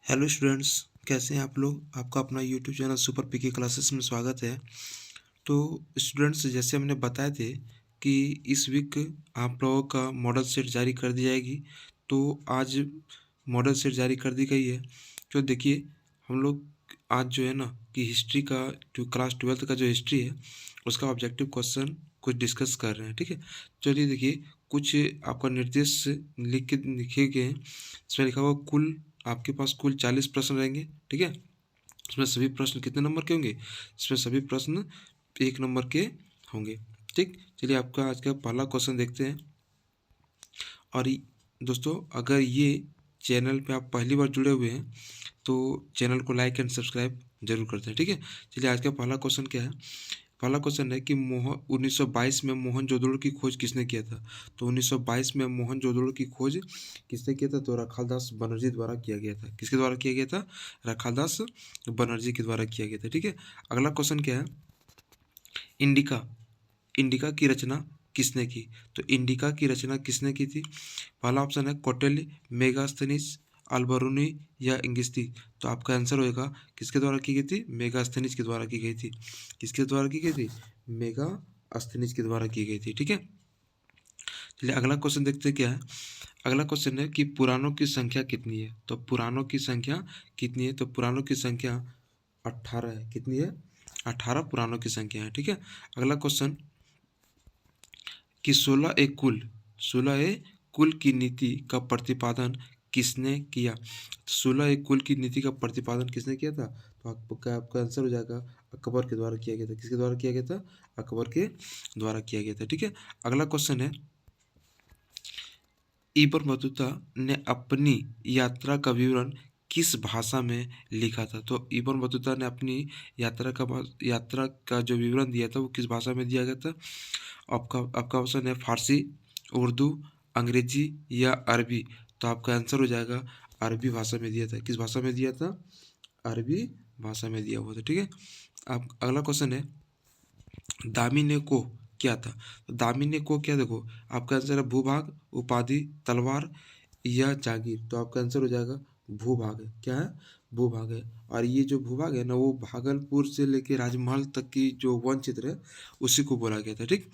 Hello students, कैसे हैं आप लोग। आपका अपना यूट्यूब चैनल सुपर पीके क्लासेस में स्वागत है। तो स्टूडेंट्स, जैसे हमने बताए थे कि इस वीक आप लोगों का मॉडल सेट जारी कर दी जाएगी। तो आज मॉडल सेट जारी कर दी गई है। तो देखिए, हम लोग आज जो है ना कि हिस्ट्री का जो क्लास 12th का जो हिस्ट्री है उसका ऑब्जेक्टिव क्वेश्चन कुछ डिस्कस कर रहे हैं। ठीक है, चलिए देखिए, कुछ आपका निर्देश लिखे गए हैं। इसमें लिखा हुआ कुल आपके पास कुल 40 प्रश्न रहेंगे। ठीक है, इसमें सभी प्रश्न कितने नंबर के होंगे? इसमें सभी प्रश्न 1 नंबर के होंगे। ठीक, चलिए आपका आज का पहला क्वेश्चन देखते हैं। और दोस्तों, अगर ये चैनल पे आप पहली बार जुड़े हुए हैं तो चैनल को लाइक एंड सब्सक्राइब जरूर करते हैं। ठीक है, चलिए आज का पहला क्वेश्चन क्या है। पहला क्वेश्चन है कि 1922 में मोहनजोदड़ो की खोज किसने किया था? तो 1922 में मोहनजोदड़ो की खोज किसने किया था? तो रखालदास बनर्जी द्वारा किया गया था। किसके द्वारा किया गया था? रखालदास बनर्जी के द्वारा किया गया था। ठीक है, अगला क्वेश्चन क्या है। इंडिका इंडिका की रचना किसने की? तो इंडिका की रचना किसने की थी? पहला ऑप्शन है कौटिल्य, मेगास्थनीज, अल्बरूनी या इंगिस्ती। तो आपका आंसर होएगा किसके द्वारा की गई थी? मेगास्थनीज के द्वारा की गई थी। किसके द्वारा की गई थी? मेगास्थनीज के द्वारा की गई थी। ठीक है, चलिए अगला क्वेश्चन देखते हैं क्या है। अगला क्वेश्चन है कि पुराणों की संख्या कितनी है? तो पुराणों की संख्या कितनी है? तो पुराणों की संख्या 18 है। कितनी है? 18 पुराणों की संख्या है। ठीक है, अगला क्वेश्चन कि 16 की नीति का प्रतिपादन किसने किया? 16 की नीति का प्रतिपादन किसने किया था? तो आपका आंसर हो जाएगा अकबर के द्वारा किया गया था। किसके द्वारा किया गया था? अकबर के द्वारा किया गया था। ठीक है, अगला क्वेश्चन है इब्न बतूता ने अपनी यात्रा का विवरण किस भाषा में लिखा था? तो इब्न बतूता ने अपनी यात्रा का जो विवरण दिया था वो किस भाषा में दिया गया था? आपका ऑप्शन है फारसी, उर्दू, अंग्रेजी या अरबी। तो आपका आंसर हो जाएगा अरबी भाषा में दिया था। किस भाषा में दिया था? अरबी भाषा में दिया हुआ था। ठीक है, आप अगला क्वेश्चन है दामिने को क्या था? तो दामिने को क्या, देखो आपका आंसर है भूभाग, उपाधि, तलवार या जागीर। तो आपका आंसर हो जाएगा भूभाग है। क्या है? भूभाग है। और ये जो भूभाग है ना वो भागलपुर से लेके राजमहल तक की जो वन क्षेत्र है उसी को बोला गया था। ठीक,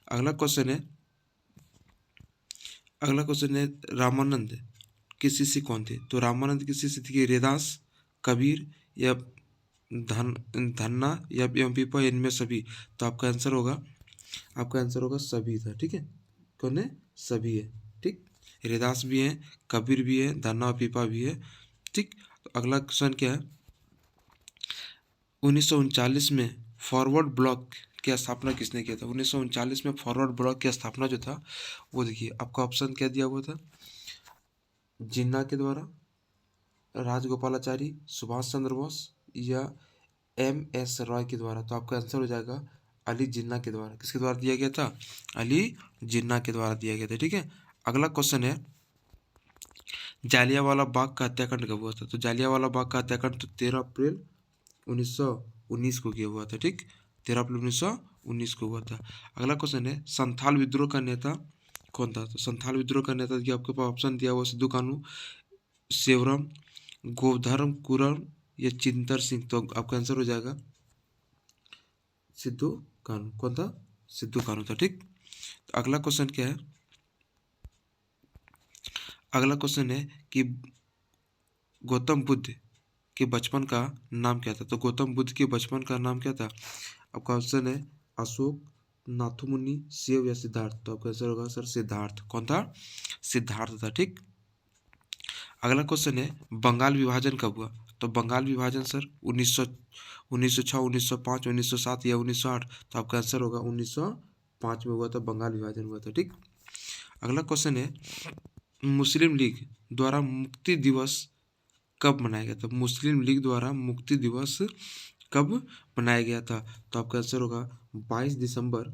अगला क्वेश्चन है रामानंद के शिष्य कौन थे? तो रामानंद के शिष्य थे रैदास, कबीर या धन्ना या एवं पीपा, इनमें सभी। तो आपका आंसर होगा सभी था। ठीक है, कौन है? सभी है। ठीक, रैदास भी है, कबीर भी है, धन्ना और पीपा भी है। ठीक, तो अगला क्वेश्चन क्या है। 1939 में फॉरवर्ड ब्लॉक की स्थापना किसने किया था? 1939 में फॉरवर्ड ब्लॉक की स्थापना जो था वो देखिए आपका ऑप्शन क्या दिया हुआ था। जिन्ना के द्वारा, राजगोपालाचारी, सुभाष चंद्र बोस या MS रॉय के द्वारा। तो आपका आंसर हो जाएगा अली जिन्ना के द्वारा। किसके द्वारा दिया गया था? अली जिन्ना के द्वारा दिया गया था। ठीक है, अगला क्वेश्चन है जालियांवाला बाग का हत्याकांड कब हुआ था? तो जालियांवाला बाग का हत्याकांड तो 13 अप्रैल 1919 को किया हुआ था। ठीक, 13 अप्रैल 1919 को हुआ था। अगला क्वेश्चन है संथाल विद्रोह का नेता कौन था? तो संथाल विद्रोह का नेता की आपके पास ऑप्शन दिया हुआ सिद्धू कानू, सेवरम, गोधर्म कुरम या चिंतर सिंह। तो आपका आंसर हो जाएगा सिद्धू कानू। कौन था? सिद्धू कानू था। ठीक, तो अगला क्वेश्चन क्या है। अगला क्वेश्चन है कि गौतम बुद्ध के बचपन का नाम क्या था? तो गौतम बुद्ध के बचपन का नाम क्या था? आपका ऑप्शन है अशोक, नाथुमुनि, शिव या सिद्धार्थ। तो आपका आंसर होगा सर सिद्धार्थ। कौन था? सिद्धार्थ था। ठीक, अगला क्वेश्चन है बंगाल विभाजन कब हुआ? तो बंगाल विभाजन सर 1906, 1905, 1907 या 1908। तो आपका आंसर होगा 1905 में हुआ था, बंगाल विभाजन हुआ था। ठीक, अगला क्वेश्चन है मुस्लिम लीग द्वारा मुक्ति दिवस कब मनाया गया था? मुस्लिम लीग द्वारा मुक्ति दिवस कब मनाया गया था? तो आपका आंसर होगा 22 दिसंबर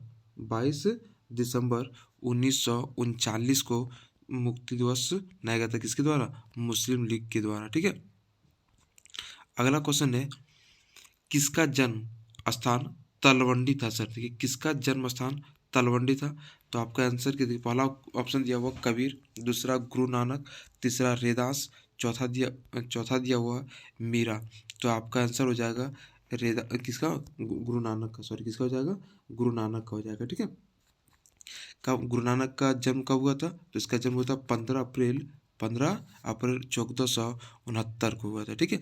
1939 को मुक्ति दिवस मनाया गया था। किसके द्वारा? मुस्लिम लीग के द्वारा। ठीक है, अगला क्वेश्चन है किसका जन्म स्थान तलवंडी था? सर देखिए, किसका जन्म स्थान तलवंडी था? तो आपका आंसर क्या? पहला ऑप्शन दिया हुआ कबीर, दूसरा गुरु नानक, तीसरा रैदास, चौथा दिया हुआ मीरा। तो आपका आंसर हो जाएगा किसका, गुरु नानक का, सॉरी किसका हो जाएगा, गुरु नानक का हो जाएगा। ठीक है, कब गुरु नानक का जन्म कब हुआ था, तो इसका जन्म हुआ था 15 अप्रैल 1469 को हुआ था। ठीक है,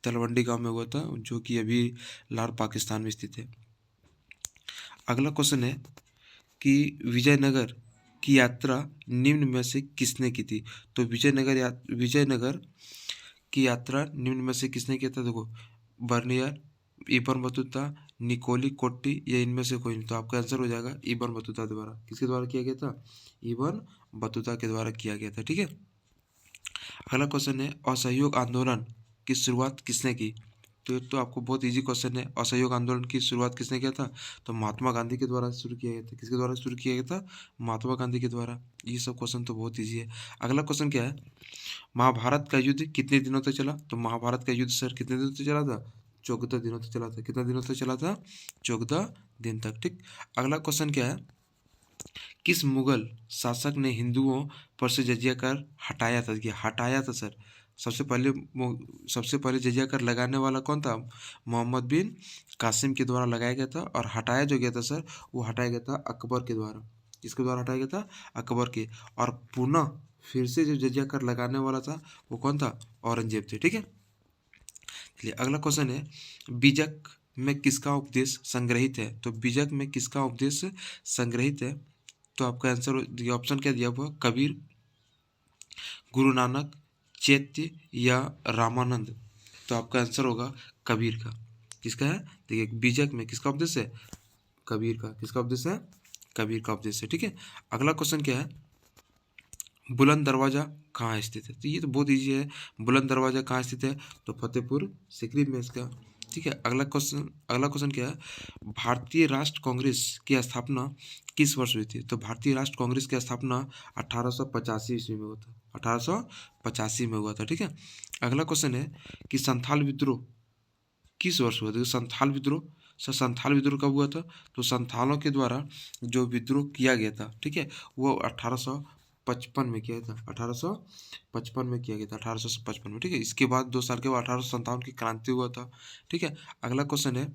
तलवंडी गांव में हुआ था, जो कि अभी लाहौर पाकिस्तान में स्थित है। अगला क्वेश्चन है कि विजयनगर की यात्रा निम्न में से किसने की थी। तो विजयनगर की यात्रा निम्न में से किसने किया था। देखो, बर्नियर, इब्न बतूता, निकोली कोट्टी, या इनमें से कोई नहीं। तो आपका आंसर हो जाएगा इब्न बतूता द्वारा। किसके द्वारा किया गया था, इब्न बतूता के द्वारा किया गया था। ठीक है, अगला क्वेश्चन है असहयोग आंदोलन की शुरुआत किसने की। तो आपको बहुत इजी क्वेश्चन है, असहयोग आंदोलन की शुरुआत किसने किया था, तो महात्मा गांधी के द्वारा शुरू किया गया था। किसके द्वारा शुरू किया गया था, महात्मा गांधी के द्वारा। ये सब क्वेश्चन तो बहुत इजी है। अगला क्वेश्चन क्या है, महाभारत का युद्ध कितने दिनों तक चला। तो महाभारत का युद्ध सर कितने दिनों तक चला था, 14 दिनों तक चला था। कितना दिनों तक चला था, 14 दिन तक। ठीक, अगला क्वेश्चन क्या है, किस मुगल शासक ने हिंदुओं पर से जजिया कर हटाया था। हटाया था सर, सबसे पहले जजिया कर लगाने वाला कौन था, मोहम्मद बिन कासिम के द्वारा लगाया गया था। और हटाया जो गया था सर, वो हटाया गया था अकबर के द्वारा। किसके द्वारा हटाया गया था, अकबर के। और पुनः फिर से जो जजिया कर लगाने वाला था वो कौन था, औरंगजेब थे। ठीक है, चलिए अगला क्वेश्चन है, बीजक में किसका उपदेश संग्रहित है। तो बीजक में किसका उपदेश संग्रहित है। तो आपका आंसर ऑप्शन क्या दिया हुआ, कबीर, गुरु नानक, चैत्य, या रामानंद। तो आपका आंसर होगा कबीर का। किसका है, देखिए बीजक में किसका उपदेश है, कबीर का। किसका उपदेश है, कबीर का उपदेश है। ठीक है, अगला क्वेश्चन क्या है, बुलंद दरवाजा कहाँ स्थित है। तो ये तो बहुत इजी है, बुलंद दरवाजा कहाँ स्थित है, तो फतेहपुर सिकरी में इसका। ठीक है, अगला क्वेश्चन क्या है, भारतीय राष्ट्र कांग्रेस की स्थापना किस वर्ष हुई थी। तो भारतीय राष्ट्र कांग्रेस की स्थापना 1885 ईस्वी में हुआ था। 1885 में हुआ था। ठीक है, अगला क्वेश्चन है कि संथाल विद्रोह किस वर्ष हुआ था। संथाल विद्रोह, संथाल विद्रोह कब हुआ था, तो संथालों के द्वारा जो विद्रोह किया गया था, ठीक है, वो 1855 में किया था। 1855 में किया गया था, 1855 में। ठीक है, इसके बाद 2 साल के बाद 1857 की क्रांति हुआ था। ठीक है, अगला क्वेश्चन है,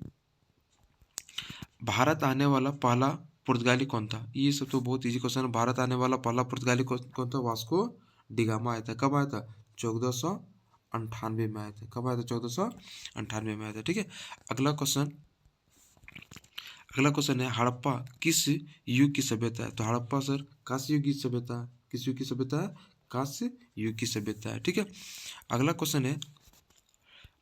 भारत आने वाला पहला पुर्तगाली कौन था। ये सब तो बहुत इजी क्वेश्चन है। भारत आने वाला पहला पुर्तगाली कौन था, वास्को डिगामा आया था। कब आया था, 1498 में आया था। कब आया था, 1498 में आया था। ठीक है, अगला क्वेश्चन है, हड़प्पा किस युग की सभ्यता है। तो हड़प्पा सर कांस्य युग की सभ्यता है। किस युग की सभ्यता है, कांस्य युग की सभ्यता है। ठीक है, अगला क्वेश्चन है,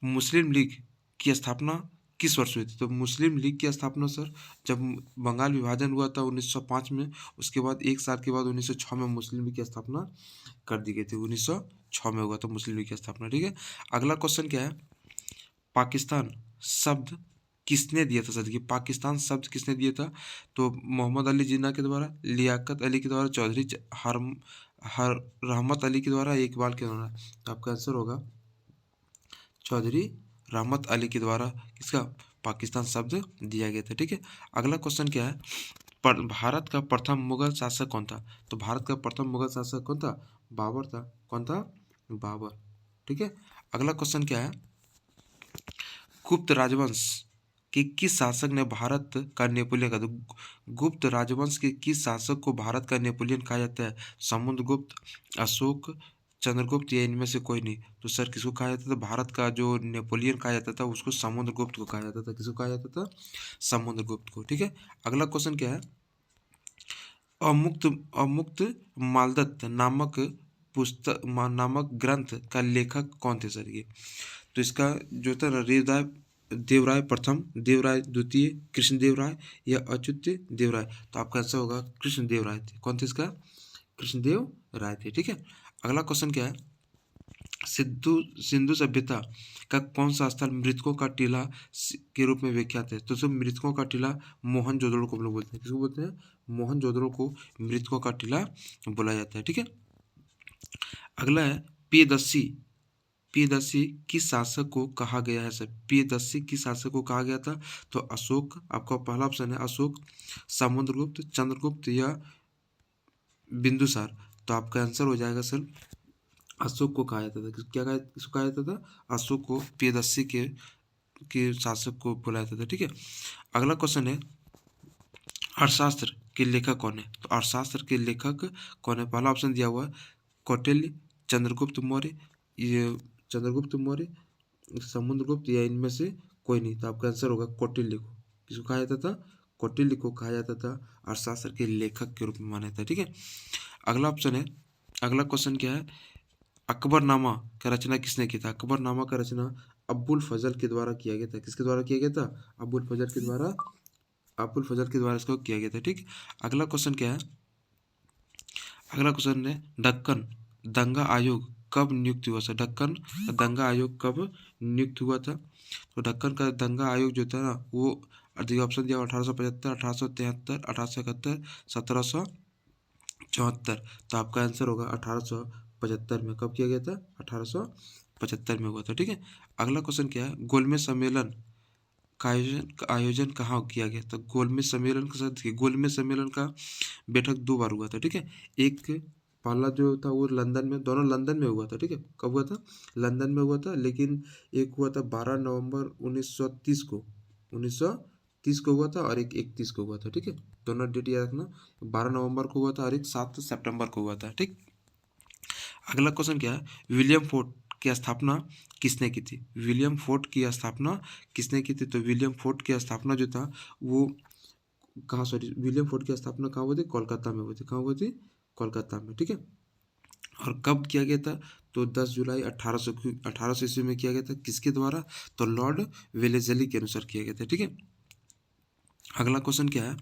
मुस्लिम लीग की स्थापना किस वर्ष हुई थी। तो मुस्लिम लीग की स्थापना सर जब बंगाल विभाजन हुआ था 1905 में, उसके बाद 1 साल के बाद 1906 में मुस्लिम लीग की स्थापना कर दी गई थी। 1906 में हुआ था मुस्लिम लीग की स्थापना। ठीक है, अगला क्वेश्चन क्या है, पाकिस्तान शब्द किसने दिया था सर। देखिए, पाकिस्तान शब्द किसने दिया था, तो मोहम्मद अली जिन्ना के द्वारा, लियाकत अली के द्वारा, चौधरी हर रहमत अली के द्वारा, इकबाल के द्वारा। तो आपका आंसर होगा चौधरी रहमत अली के द्वारा किसका, पाकिस्तान शब्द दिया गया था। ठीक है, अगला क्वेश्चन क्या है, भारत का प्रथम मुगल शासक कौन था। तो भारत का प्रथम मुगल शासक कौन था, बाबर था। कौन था, बाबर। ठीक है, अगला क्वेश्चन क्या है, गुप्त राजवंश के किस शासक ने भारत का नेपोलियन कहा। तो गुप्त राजवंश के किस शासक को भारत का नेपोलियन कहा जाता है, समुद्रगुप्त, अशोक, चंद्रगुप्त, या इनमें से कोई नहीं। तो सर किसको कहा जाता था, भारत का जो नेपोलियन कहा जाता था उसको समुद्रगुप्त को कहा जाता था। किसको कहा जाता था, समुद्रगुप्त को। ठीक है, अगला क्वेश्चन क्या है, अमुक्त मालदत्त नामक ग्रंथ का लेखक कौन थे सर। ये तो इसका जो था देवराय प्रथम, देवराय द्वितीय, कृष्णदेव राय, या अच्युत देव राय। तो आपका आंसर होगा कृष्णदेव राय थे। कौन थे इसका, कृष्णदेव राय थे। ठीक है, अगला क्वेश्चन क्या है, सिंधु सभ्यता का कौन सा स्थल मृतकों का टीला के रूप में विख्यात है। तो मृतकों का टीला मोहनजोदड़ो को हम लोग बोलते हैं। किसको बोलते हैं, मोहनजोदड़ो को मृतकों का टीला बोला जाता है। ठीक है, अगला है पियदस्सी किस शासक को कहा गया है सर। पियदस्सी किस शासक को कहा गया था, तो अशोक, आपका पहला ऑप्शन है अशोक, समुद्रगुप्त, चंद्रगुप्त, या बिंदुसार। तो आपका आंसर हो जाएगा सर अशोक को कहा जाता था। किसको कहा जाता था? अशोक को, प्रियदर्शी के शासक को बोला जाता था। ठीक है, अगला क्वेश्चन है अर्थशास्त्र के लेखक कौन है? तो अर्थशास्त्र के लेखक कौन है? पहला ऑप्शन दिया हुआ है कौटिल्य, चंद्रगुप्त मौर्य, ये चंद्रगुप्त मौर्य, समुद्रगुप्त, या इनमें से कोई नहीं। तो आपका आंसर होगा कौटिल्य को। किसको कहा जाता था? कौटिल्य को कहा जाता था अर्थशास्त्र के लेखक के रूप में माना जाता है। ठीक है, अगला ऑप्शन है, अगला क्वेश्चन क्या है? अकबरनामा का रचना किसने की था? अकबरनामा का रचना अब्बुल फजल के द्वारा किया गया था। किसके द्वारा किया गया था? अब्बुल फजल के द्वारा, अब्बुल फजल के द्वारा इसको किया गया था। ठीक, अगला क्वेश्चन क्या है? अगला क्वेश्चन है दक्कन दंगा आयोग कब नियुक्त हुआ था? दक्कन दंगा आयोग कब नियुक्त हुआ था? तो दक्कन का दंगा आयोग जो था ना, वो ऑप्शन दिया 1875, 1873, 1871, 1774। तो आपका आंसर होगा 1875 में। कब किया गया था? 1875 में हुआ था। ठीक है, अगला क्वेश्चन क्या है? गोलमेज सम्मेलन का आयोजन कहाँ किया गया? तो गोलमेज सम्मेलन के साथ देखिए, गोलमेज सम्मेलन का बैठक 2 बार हुआ था। ठीक है, एक पहला जो था वो लंदन में, दोनों लंदन में हुआ था। ठीक है, कब हुआ था? लंदन में हुआ था, लेकिन एक हुआ था 12 नवंबर 1930 को, 1930 को हुआ था, और एक 31 को हुआ था। ठीक है, दोनों डेट याद रखना, 12 नवंबर को हुआ था और एक 7 सितंबर को हुआ था। ठीक, अगला क्वेश्चन क्या है? विलियम फोर्ट की स्थापना किसने की थी? विलियम फोर्ट की स्थापना किसने की थी? तो विलियम फोर्ट की स्थापना जो था वो कहाँ, सॉरी, विलियम फोर्ट की स्थापना कहाँ हुई थी? कोलकाता में हुई थी। कहाँ हुई थी? कोलकाता में। ठीक है, और कब किया गया था? तो 10 जुलाई 1800 ईस्वी में किया गया था। किसके द्वारा? तो लॉर्ड वेलेस्ली के अनुसार किया गया था। ठीक है, अगला क्वेश्चन क्या है?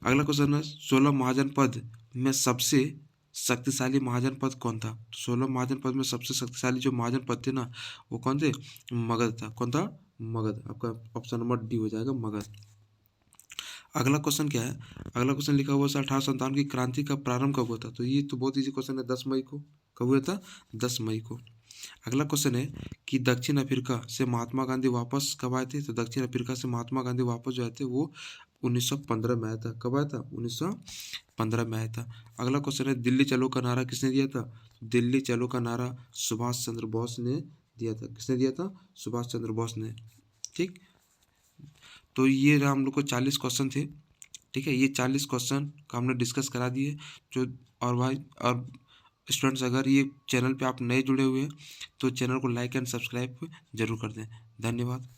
अगला क्वेश्चन है 16 महाजनपद में सबसे शक्तिशाली महाजनपद कौन था? 16 महाजनपद में सबसे शक्तिशाली जो महाजनपद थे ना, वो कौन थे? मगध था। कौन था? मगध। आपका ऑप्शन नंबर डी हो जाएगा, मगध। अगला क्वेश्चन क्या है? अगला क्वेश्चन लिखा हुआ है 1857 की क्रांति का प्रारंभ कब हुआ था? तो ये तो बहुत इजी क्वेश्चन है, 10 मई को। कब हुआ था? 10 मई को। अगला क्वेश्चन है कि दक्षिण अफ्रीका से महात्मा गांधी वापस कब आए थे? तो दक्षिण अफ्रीका से महात्मा गांधी वापस जो आए थे वो 1915 में आया था। कब आया था? 1915 में आया था। अगला क्वेश्चन है दिल्ली चलो का नारा किसने दिया था? दिल्ली चलो का नारा सुभाष चंद्र बोस ने दिया था। किसने दिया था? सुभाष चंद्र बोस ने। ठीक, तो ये रहा हम लोग को 40 क्वेश्चन थे। ठीक है, ये 40 क्वेश्चन का हमने डिस्कस करा दिए। जो और भाई और स्टूडेंट्स, अगर ये चैनल पे आप नए जुड़े हुए हैं तो चैनल को लाइक एंड सब्सक्राइब जरूर कर दें। धन्यवाद।